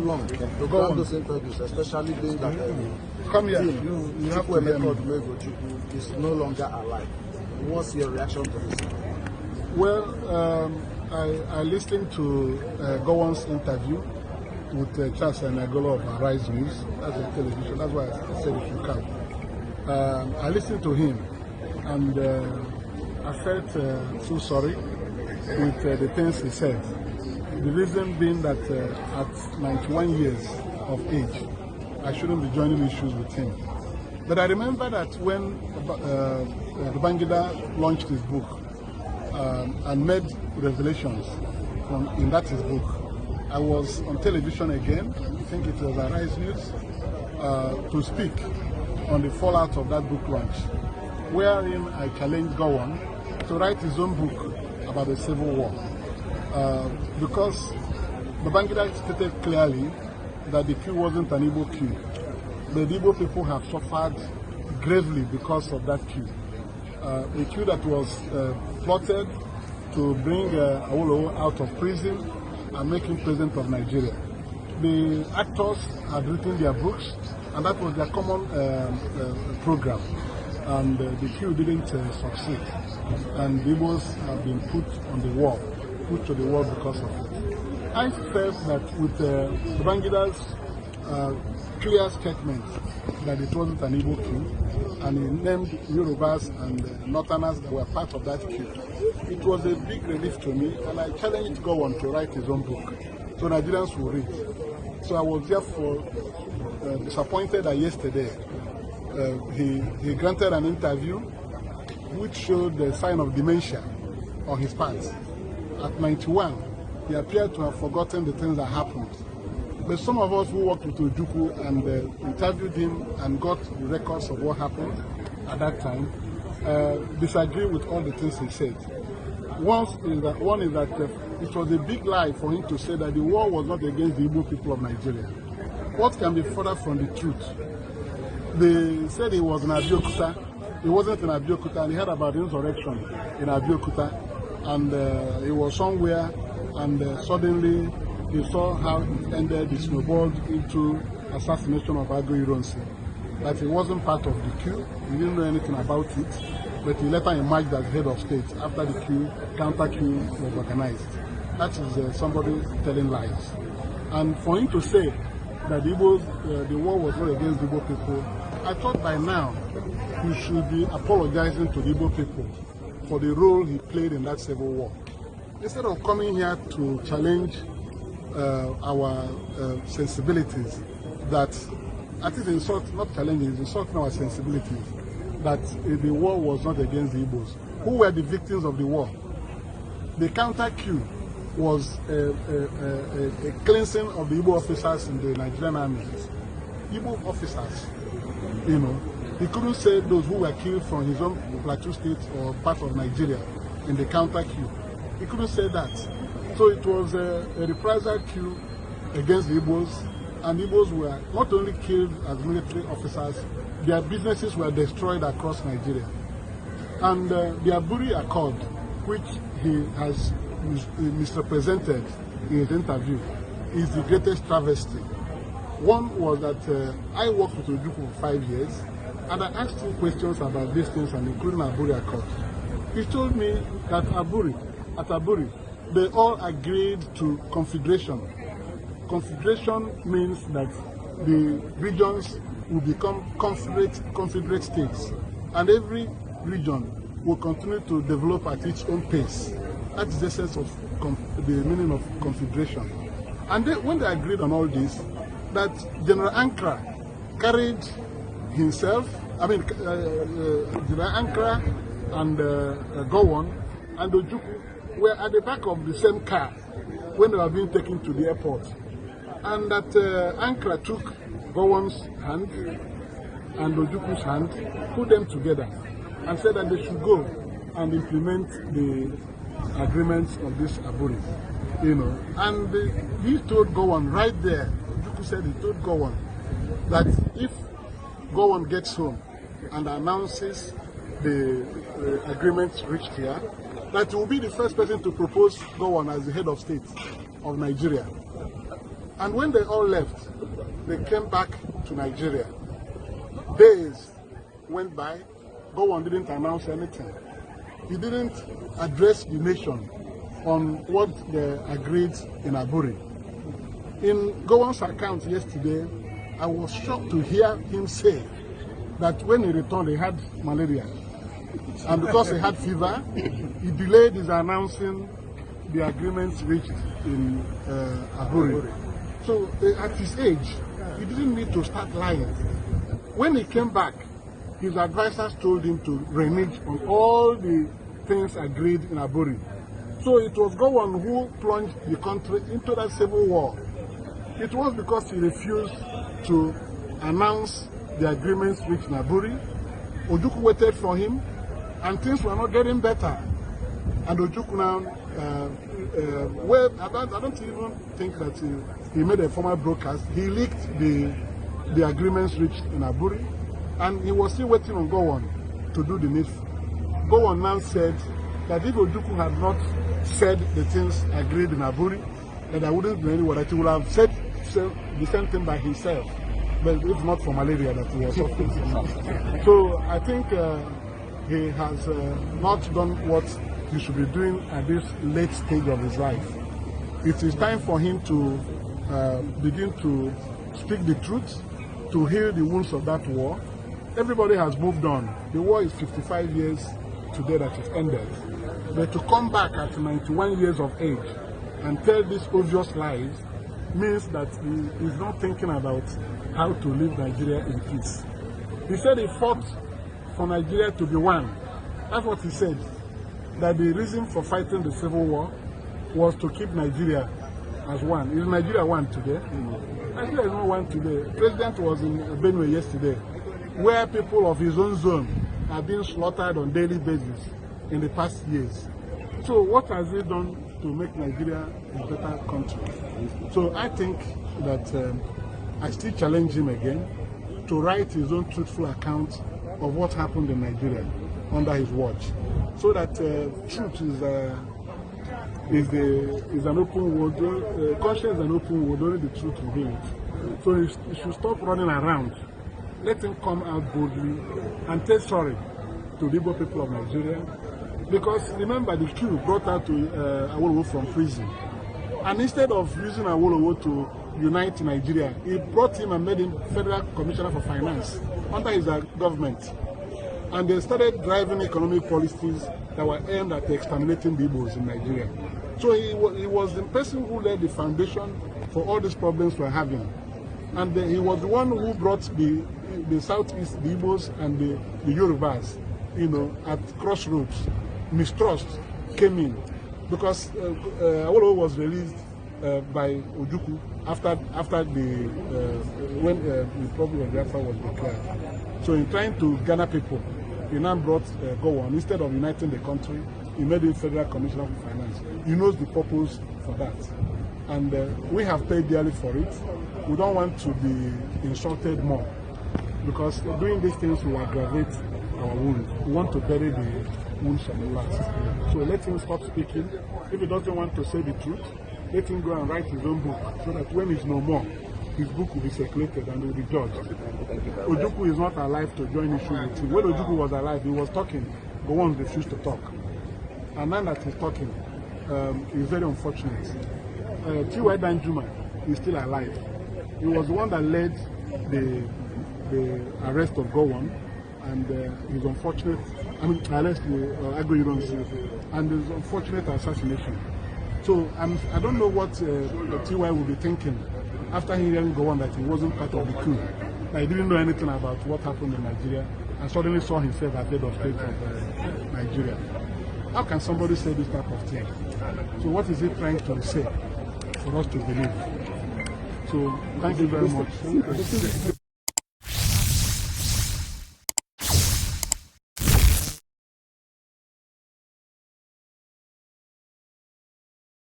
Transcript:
long to grant those interviews, especially being that come here. You have to hear me. Is no longer alive. What's your reaction to this? Well, I listened to Gowon's interview with Charles and Agolo of Arise News. That's a television. That's why I said it should come. I listened to him, and I felt so sorry with the things he said. The reason being that at 91 years of age, I shouldn't be joining issues with him. But I remember that when Babangida launched his book and made revelations in that his book, I was on television again, I think it was Arise News, to speak on the fallout of that book launch, wherein I challenged Gowon to write his own book about the Civil War. Because Babangida stated clearly that the coup wasn't an Igbo coup. The Igbo people have suffered gravely because of that coup. A coup that was plotted to bring Aloy out of prison and make him president of Nigeria. The actors had written their books, and that was their common program. And the coup didn't succeed. And the Igbos have been put to the wall because of it. I felt that with Babangida's clear statement that it wasn't an Igbo coup, and he named Yorubas and Northerners that were part of that coup, it was a big relief to me, and I challenged Gowon to write his own book so Nigerians will read. So I was therefore disappointed that yesterday he granted an interview which showed the sign of dementia on his part. At 91, he appeared to have forgotten the things that happened. But some of us who worked with Ojukwu and interviewed him and got the records of what happened at that time disagree with all the things he said. One is that it was a big lie for him to say that the war was not against the Igbo people of Nigeria. What can be further from the truth? They said he was in Abeokuta. He wasn't in Abeokuta, and he heard about the insurrection in Abeokuta, and he was somewhere, and suddenly he saw how it ended. It snowballed into assassination of Ago Ironsi. That he wasn't part of the coup. He didn't know anything about it, but he later emerged as head of state after the coup, counter-coup was organized. That is somebody telling lies. And for him to say that the war was not against the Igbo people, I thought by now he should be apologizing to the Igbo people for the role he played in that civil war. Instead of coming here to challenge our sensibilities, that at least insult, not challenging, insulting our sensibilities, that the war was not against the Igbos. Who were the victims of the war? The counter-coup was a cleansing of the Igbo officers in the Nigerian army. Igbo officers, you know, he couldn't say those who were killed from his own Plateau state or part of Nigeria in the counter-coup. He couldn't say that. So it was a reprisal coup against the Igbos, and Igbos were not only killed as military officers, their businesses were destroyed across Nigeria. And the Aburi Accord, which he has misrepresented in his interview, is the greatest travesty. One was that I worked with Ojukwu for 5 years, and I asked him questions about these things, and including Aburi Accord. He told me that at Aburi, they all agreed to confederation. Confederation means that the regions will become confederate states, and every region will continue to develop at its own pace. That is the essence of the meaning of confederation. And when they agreed on all this, that General Ankara carried himself, General Ankara and Gowon and Ojukwu were at the back of the same car when they were being taken to the airport. And that Ankara took Gowon's hand and Ojukwu's hand, put them together, and said that they should go and implement the agreements of this Aburi, you know. And he told Gowon right there, Ojukwu said he told Gowon that if Gowon gets home and announces the agreements reached here, that he will be the first person to propose Gowon as the head of state of Nigeria. And when they all left, they came back to Nigeria. Days went by, Gowon didn't announce anything. He didn't address the nation on what they agreed in Aburi. In Gowon's account yesterday, I was shocked to hear him say that when he returned, he had malaria. And because he had fever, he delayed his announcing the agreements reached in Aburi. So at his age, he didn't need to start lying. When he came back, his advisors told him to renege on all the things agreed in Aburi. So it was Gowon who plunged the country into that civil war. It was because he refused to announce the agreements reached in Aburi. Ojukwu waited for him, and things were not getting better. And Ojukwu now, well, I don't even think that he made a formal broadcast. He leaked the agreements reached in Aburi, and he was still waiting on Gowon to do the needful. Gowon now said that if Ojukwu had not said the things agreed in Aburi, that I wouldn't be anywhere, that he would have said the same thing by himself, but if not for malaria that he was suffering. So I think he has not done what he should be doing at this late stage of his life. It is time for him to begin to speak the truth, to heal the wounds of that war. Everybody has moved on. The war is 55 years today that it ended. But to come back at 91 years of age and tell these obvious lies means that he is not thinking about how to leave Nigeria in peace. He said he fought for Nigeria to be one. That's what he said. That the reason for fighting the civil war was to keep Nigeria as one. Is Nigeria one today? Nigeria is not one today. The president was in Benue yesterday, where people of his own zone are being slaughtered on a daily basis in the past years. So what has he done to make Nigeria a better country? So I think that I still challenge him again to write his own truthful account of what happened in Nigeria under his watch, so that truth is an open word, conscience is an open word, only the truth reveals. So he should stop running around. Let him come out boldly and say sorry to the Igbo people of Nigeria. Because remember, the coup brought out to Awolowo from prison. And instead of using Awolowo to unite Nigeria, he brought him and made him Federal Commissioner for Finance under his government. And they started driving economic policies that were aimed at exterminating the Igbos in Nigeria. So he was the person who laid the foundation for all these problems we're having. And he was the one who brought the Southeast, the Igbos and the Yorubas, at crossroads. Mistrust came in because Awolowo was released by Ojukwu after when the problem of Biafra was declared. So in trying to gather people, he now brought Gowon. Instead of uniting the country, he made him Federal Commissioner for Finance. He knows the purpose for that. And we have paid dearly for it. We don't want to be insulted more, because doing these things will aggravate our wounds. We want to bury the wounds of the past. So let him stop speaking. If he doesn't want to say the truth, let him go and write his own book, so that when he's no more, his book will be circulated and will be judged. Ojukwu is not alive to join issue with him. When Ojukwu was alive, he was talking. Gowon refused to talk. And now that he's talking, it's very unfortunate. T.Y. Danjuma is still alive. He was the one that led the arrest of Gowon, and his unfortunate, arrest and his unfortunate assassination. So I don't know what T.Y. will be thinking after hearing Gowon that he wasn't part of the coup, that he didn't know anything about what happened in Nigeria, and suddenly saw himself as head of state of Nigeria. How can somebody say this type of thing? So what is he trying to say for us to believe? So thank you very much.